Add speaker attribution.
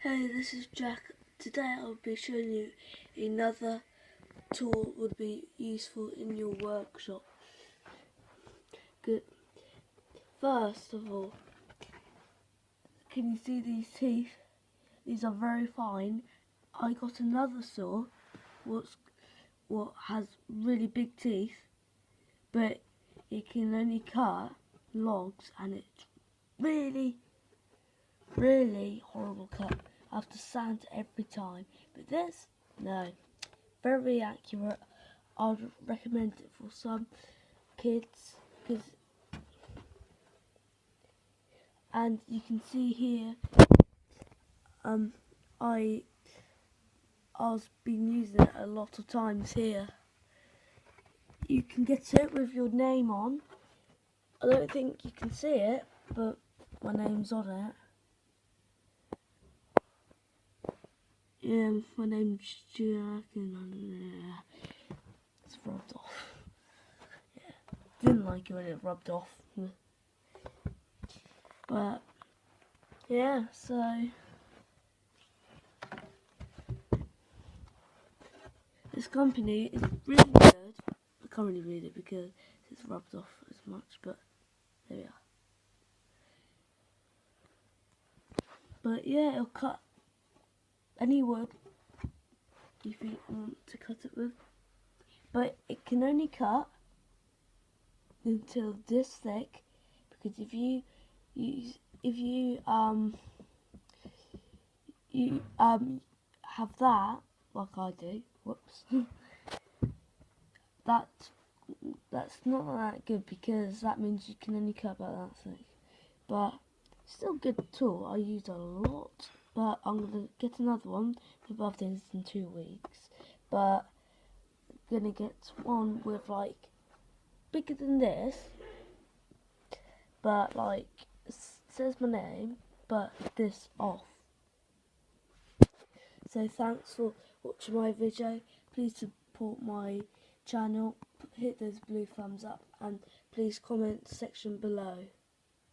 Speaker 1: Hey, this is Jack. Today I'll be showing you another tool would be useful in your workshop. Good. First of all, can you see these teeth? These are very fine. I got another saw what has really big teeth, but it can only cut logs and it's really horrible cut. I have to sand every time. But this, no. Very accurate. I'd recommend it for some kids and you can see here I've been using it a lot of times here. You can get it with your name on. I don't think you can see it, but my name's on it. Yeah, my name's Jack and it's rubbed off. Yeah, didn't like it when it rubbed off. But yeah, so this company is really good. I can't really read it because it's rubbed off as much, but there we are. But yeah, it'll cut any wood if you want to cut it with. But it can only cut until this thick, because if you have that like I do, whoops, that's not that good because that means you can only cut about that thick. But still good tool. I use it a lot. But I'm gonna get another one. My birthday's in 2 weeks. But I'm gonna get one with like bigger than this. But like says my name, but this off. So thanks for watching my video. Please support my channel. Hit those blue thumbs up and please comment section below.